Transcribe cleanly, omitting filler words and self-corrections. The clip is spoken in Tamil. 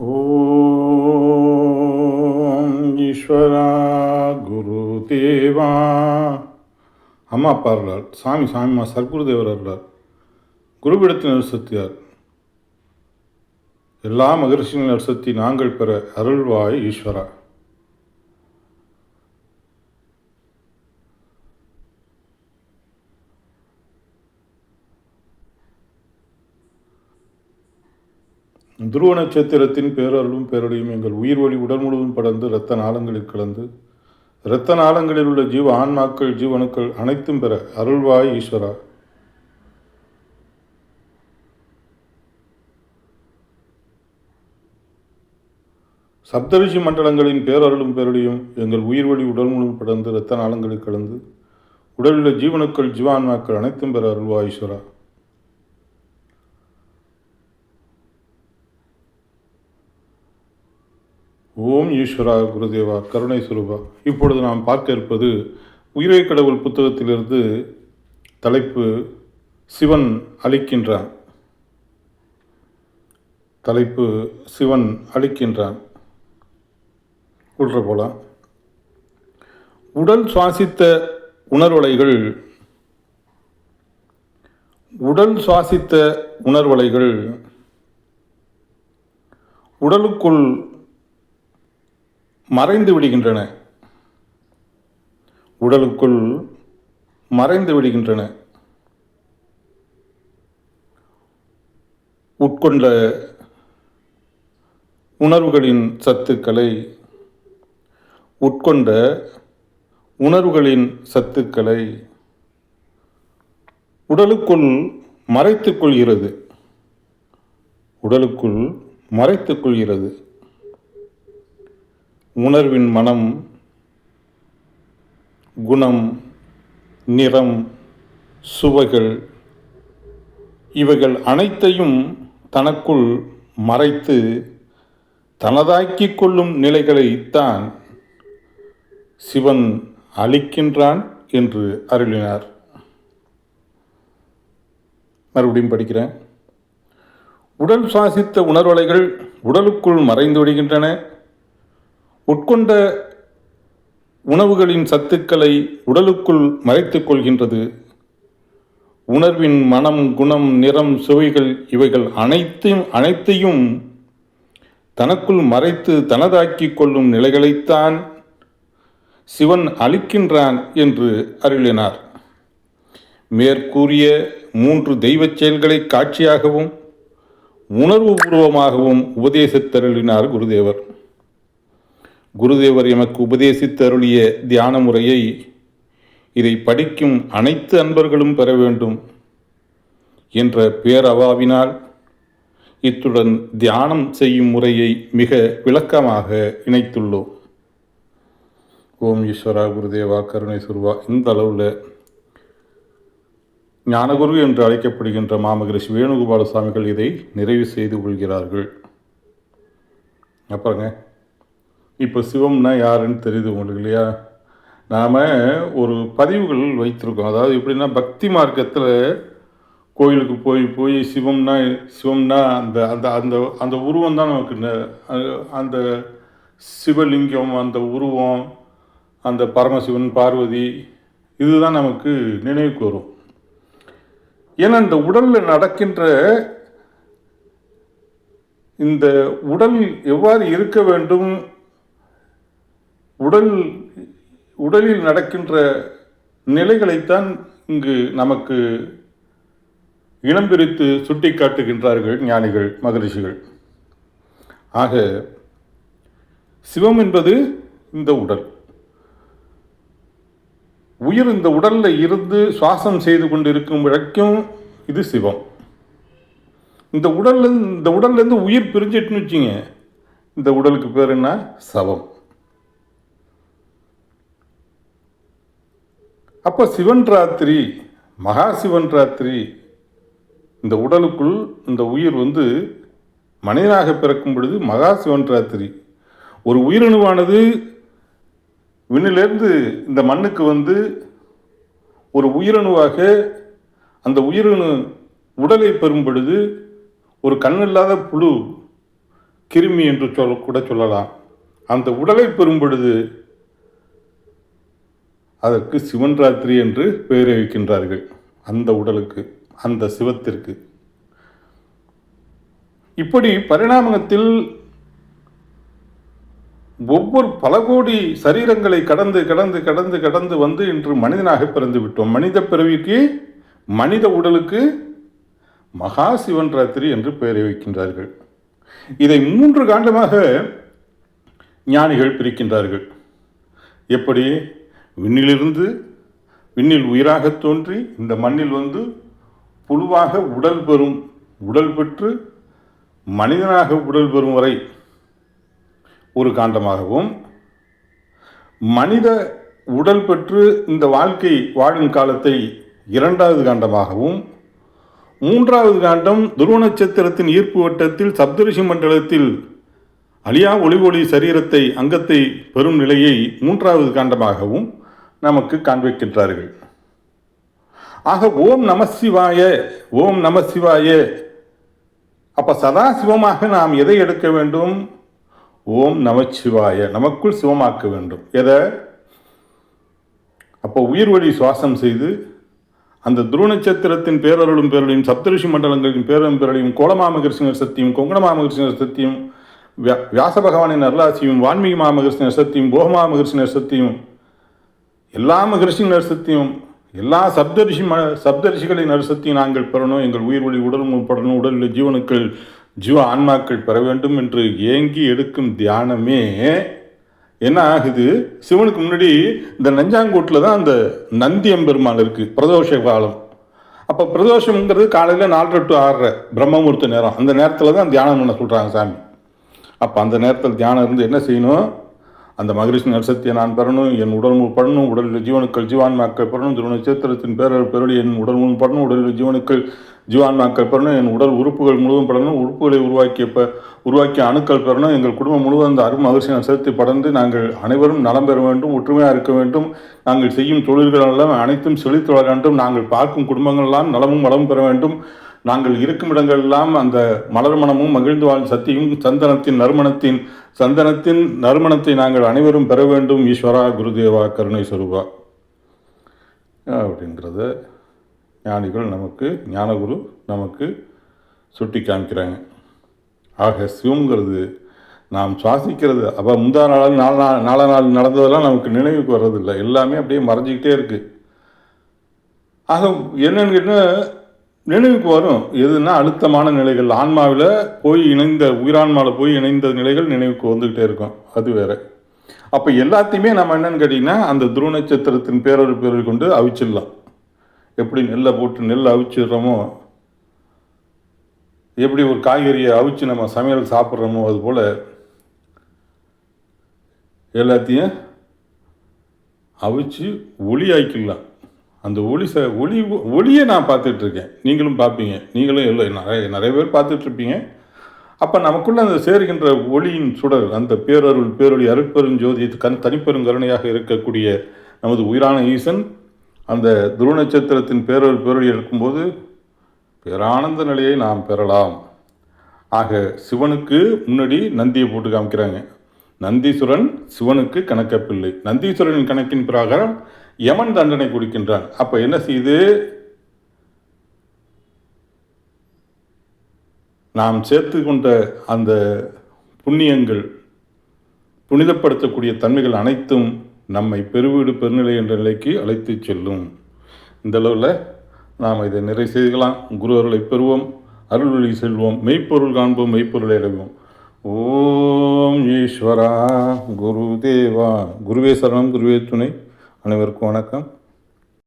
ஓம் ஈஸ்வரா குருதேவா. அம்மா பாருளார் சாமிமா சர்க்குருதேவர் அருளார். குருவிடத்தின் அருசத்தியார் எல்லா மகிழ்ச்சியின் அருசத்தி நாங்கள் பெற அருள்வாய் ஈஸ்வரா. துருவ நட்சத்திரத்தின் பேரருளும் பேரொழியும் எங்கள் உயிர் வழி உடல் முழுவதும் படர்ந்து இரத்த நாளங்களில் கலந்து இரத்த நாளங்களில் உள்ள ஜீவ ஆன்மாக்கள் ஜீவனுக்கள் அனைத்தும் பெற அருள்வாய் ஈஸ்வரா. சப்தரிஷி மண்டலங்களின் பேரருளும் பேரொழியும் எங்கள் உயிர் வழி உடல் முழுவதும் படர்ந்து இரத்த நாளங்களில் கலந்து உடலுள்ள ஜீவனுக்கள் ஜீவான்மாக்கள் அனைத்தும் பெற அருள்வாய் ஈஸ்வரா. ஓம் ஈஸ்வரா குருதேவா கருணை சுரூபா. இப்பொழுது நாம் பார்க்க இருப்பது உயிரை கடவுள் புத்தகத்திலிருந்து தலைப்பு சிவன் அளிக்கின்றான். தலைப்பு சிவன் அளிக்கின்றான். உள்ள போலாம். உடல் சுவாசித்த உணர்வலைகள் உடலுக்குள் மறைந்து விடுகின்றன. உட்கொண்ட உணர்வுகளின் சத்துக்களை உடலுக்குள் மறைத்துக் கொள்கிறது. உணர்வின் மனம், குணம், நிறம், சுவைகள் இவைகள் அனைத்தையும் தனக்குள் மறைத்து தனதாக்கிக் கொள்ளும் நிலைகளைத்தான் சிவன் அளிக்கின்றான் என்று அருளினார். மறுபடியும் படிக்கிறேன். உடல் சுவாசித்த உணர்வலைகள் உடலுக்குள் மறைந்து விடுகின்றன. உட்கொண்ட உணவுகளின் சத்துக்களை உடலுக்குள் மறைத்துக் கொள்கின்றது. உணர்வின் மனம், குணம், நிறம், சுவைகள் இவைகள் அனைத்தையும் தனக்குள் மறைத்து தனதாக்கிக் கொள்ளும் நிலைகளைத்தான் சிவன் அளிக்கின்றான் என்று அருளினார். மேற்கூறிய 3 தெய்வச் செயல்களை காட்சியாகவும் உணர்வு பூர்வமாகவும் உபதேசித்தருளினார் குருதேவர். குருதேவர் எமக்கு உபதேசித்தருளிய தியான முறையை இதை படிக்கும் அனைத்து அன்பர்களும் பெற வேண்டும் என்ற பேரவாவினால் இத்துடன் தியானம் செய்யும் முறையை மிக விளக்கமாக இணைத்துள்ளோம். ஓம் ஈஸ்வரா குருதேவா கருணை சுருவா. இந்த அளவில் ஞானகுரு என்று அழைக்கப்படுகின்ற மாமகரிஷி வேணுகோபால சுவாமிகள் இதை நிறைவு செய்து கொள்கிறார்கள். அப்புறங்க இப்போ சிவம்னா யாருன்னு தெரியுது உங்களுக்கு இல்லையா? நாம் ஒரு பதிவுகள் வைத்திருக்கோம். அதாவது எப்படின்னா, பக்தி மார்க்கத்தில் கோயிலுக்கு போய் சிவம்னா அந்த அந்த அந்த அந்த உருவம் தான் நமக்கு, அந்த சிவலிங்கம், அந்த உருவம், அந்த பரமசிவன், பார்வதி, இதுதான் நமக்கு நினைவுக்கு வரும். ஏன்னா இந்த உடலில் நடக்கின்ற இந்த உடல் எவ்வாறு இருக்க வேண்டும், உடலில் நடக்கின்ற நிலைகளைத்தான் இங்கு நமக்கு இனம் பிரித்து சுட்டி காட்டுகின்றார்கள் ஞானிகள், மகரிஷிகள். ஆக சிவம் என்பது இந்த உடல். உயிர் இந்த உடலில் இருந்து சுவாசம் செய்து கொண்டு இருக்கும் வரைக்கும் இது சிவம். இந்த உடல்லேருந்து உயிர் பிரிஞ்சிட்டுன்னு வச்சுங்க, இந்த உடலுக்கு பேர் என்ன? சவம். அப்போ சிவன் ராத்திரி, மகா சிவன் ராத்திரி, இந்த உடலுக்குள் இந்த உயிர் மனிதனாக பிறக்கும் பொழுது மகா சிவன் ராத்திரி. ஒரு உயிரணுவானது விண்ணிலிருந்து இந்த மண்ணுக்கு ஒரு உயிரணுவாக அந்த உயிரணு உடலை பெறும் பொழுது ஒரு கண்ணில்லாத புழு கிருமி என்று கூட சொல்லலாம். அந்த உடலை பெறும் பொழுது அதற்கு சிவன் ராத்திரி என்று பெயரை வைக்கின்றார்கள். அந்த உடலுக்கு, அந்த சிவத்திற்கு. இப்படி பரிணாமத்தில் ஒவ்வொரு பல கோடி சரீரங்களை கடந்து கடந்து கடந்து கடந்து வந்து இன்று மனிதனாக பிறந்து விட்டோம். மனித பிறவிக்கு, மனித உடலுக்கு மகா சிவன் ராத்திரி என்று பெயரை வைக்கின்றார்கள். இதை 3 காண்டமாக ஞானிகள் பிரிக்கின்றார்கள். எப்படி? விண்ணிலிருந்து, விண்ணில் உயிராக தோன்றி இந்த மண்ணில் வந்து புழுவாக உடல் பெறும், உடல் பெற்று மனிதனாக உடல் பெறும் வரை ஒரு காண்டமாகவும், மனித உடல் பெற்று இந்த வாழ்க்கை வாழும் காலத்தை 2வது காண்டமாகவும், 3வது காண்டம் துருவ நட்சத்திரத்தின் ஈர்ப்பு வட்டத்தில் சப்தரிஷி மண்டலத்தில் அழியா ஒளி சரீரத்தை, அங்கத்தை பெறும் நிலையை 3வது காண்டமாகவும் நமக்கு காண்பிக்கின்றார்கள். ஆக ஓம் நம சிவாய, ஓம் நம சிவாய. அப்ப சதாசிவமாக நாம் எதை எடுக்க வேண்டும்? ஓம் நமச்சிவாய, நமக்குள் சிவமாக்க வேண்டும். எதை? அப்போ உயிர் வழி சுவாசம் செய்து அந்த துருவ நட்சத்திரத்தின் பேரருளும் பேரலையும், சப்தரிஷி மண்டலங்களின் பேரலும் பேரலையும், கோலமாமகிருஷ்ணர் சத்தியம், கொங்கணமாமகிருஷ்ணர் சத்தியம், வியாச பகவானின் அருளாசியும், வான்மீகி மாமகிருஷ்ணர் சத்தியம், போகமாமகிருஷ்ணர் சத்தியம், எல்லா மகிருஷ்ண நரசத்தியும், எல்லா சப்தரிஷிகளின் நரசத்தையும் நாங்கள் பெறணும். எங்கள் உயிர் வழி உடலும் உட்படணும். உடலில் ஜீவனுக்கள், ஜீவ ஆன்மாக்கள் பெற வேண்டும் என்று ஏங்கி எடுக்கும் தியானமே என்ன ஆகுது? சிவனுக்கு முன்னாடி இந்த நஞ்சாங்கூட்டில் தான் அந்த நந்தி எம்பெருமாள் இருக்குது, பிரதோஷ காலம். அப்போ பிரதோஷம்ங்கிறது காலையில் 4:30 to 6:30 பிரம்மமுகூர்த்த நேரம். அந்த நேரத்தில் தான் தியானம் பண்ண சொல்கிறாங்க சாமி. அப்போ அந்த நேரத்தில் தியானம் இருந்து என்ன செய்யணும்? அந்த மகிழ்ச்சி நரசத்தியை நான் பெறணும், என் உடல் படணும், உடலில் ஜீவனுக்கள் ஜீவான்மாக்கள் பெறணும், துருவ நட்சத்திரத்தின் பெருளி என் உடல் முழு படணும், உடலில் ஜீவனுக்கள் ஜீவான்மாக்கள் பெறணும், என் உடல் உறுப்புகள் முழுவதும் படணும், உறுப்புகளை உருவாக்கிய அணுக்கள் பெறணும், எங்கள் குடும்பம் முழுவதும் அந்த அரும் மகிழ்ச்சி நரசத்தை படர்ந்து நாங்கள் அனைவரும் நலம் பெற வேண்டும், ஒற்றுமையாக இருக்க வேண்டும், நாங்கள் செய்யும் தொழில்கள் எல்லாம் அனைத்தும் செழித்து வர வேண்டும், நாங்கள் பார்க்கும் குடும்பங்கள் எல்லாம் நலமும் வளமும் பெற வேண்டும், நாங்கள் இருக்கும் இடங்கள் எல்லாம் அந்த மலர் மனமும் மகிழ்ந்து வாழ் சத்தியும் சந்தனத்தின் நறுமணத்தை நாங்கள் அனைவரும் பெற வேண்டும். ஈஸ்வரா குருதேவா கருணை சொரூபா அப்படின்றத ஞானிகள் நமக்கு, ஞானகுரு நமக்கு சுட்டி காமிக்கிறாங்க. ஆக சிவங்கிறது நாம் சுவாசிக்கிறது. அப்போ முந்தா நாள் நாலா நாள் நடந்ததெல்லாம் நமக்கு நினைவுக்கு வர்றதில்லை, எல்லாமே அப்படியே மறைஞ்சிக்கிட்டே இருக்குது. ஆக என்னன்னு கேட்டால் நினைவுக்கு வரும். எதுனா அழுத்தமான நிலைகள், ஆன்மாவில் போய் இணைந்த, உயிரான்மாவில் போய் இணைந்த நிலைகள் நினைவுக்கு வந்துக்கிட்டே இருக்கும். அது வேறு. அப்போ எல்லாத்தையுமே நம்ம என்னென்னு கேட்டிங்கன்னா அந்த துருவ நட்சத்திரத்தின் பேரொரு கொண்டு அவிச்சிடலாம். எப்படி நெல்லை போட்டு நெல் அவிச்சிடுறோமோ, எப்படி ஒரு காய்கறியை அவிச்சு நம்ம சமையல் சாப்பிட்றோமோ, அதுபோல் எல்லாத்தையும் அவிச்சு ஒளியாக்கிடலாம். அந்த ஒளியை நான் பார்த்துட்ருக்கேன், நீங்களும் பார்ப்பீங்க, நீங்களும் நிறைய பேர் பார்த்துட்ருப்பீங்க. அப்போ நமக்குள்ளே அந்த சேருகின்ற ஒளியின் சுடர், அந்த பேரொளி அருட்பெருஞ்சோதி தனிப்பெருங்கருணையாக இருக்கக்கூடிய நமது உயிரான ஈசன் அந்த துருவ நட்சத்திரத்தின் பேரொளி எடுக்கும்போது பேரானந்த நிலையை நாம் பெறலாம். ஆக சிவனுக்கு முன்னாடி நந்தியை போட்டு காமிக்கிறாங்க. நந்தீஸ்வரன் சிவனுக்கு கணக்கப்பில்லை. நந்தீஸ்வரனின் கணக்கின் பிரகாரம் யமன் தண்டனை கொடுக்கின்றான். அப்போ என்ன செய்து நாம் சேர்த்து கொண்ட அந்த புண்ணியங்கள், புனிதப்படுத்தக்கூடிய தன்மைகள் அனைத்தும் நம்மை பெருவீடு பெருநிலை என்ற நிலைக்கு அழைத்து செல்லும். இந்த அளவில் நாம் இதை நிறைவு செய்யலாம். குரு அருளை பெறுவோம், அருள் வழி செல்வோம், மெய்ப்பொருள் காண்போம், மெய்ப்பொருளை அடைவோம். ஓம் ஈஸ்வரா குருதேவா. குருவே சரணம், குருவே துணை. அனைவருக்கும் வணக்கம்.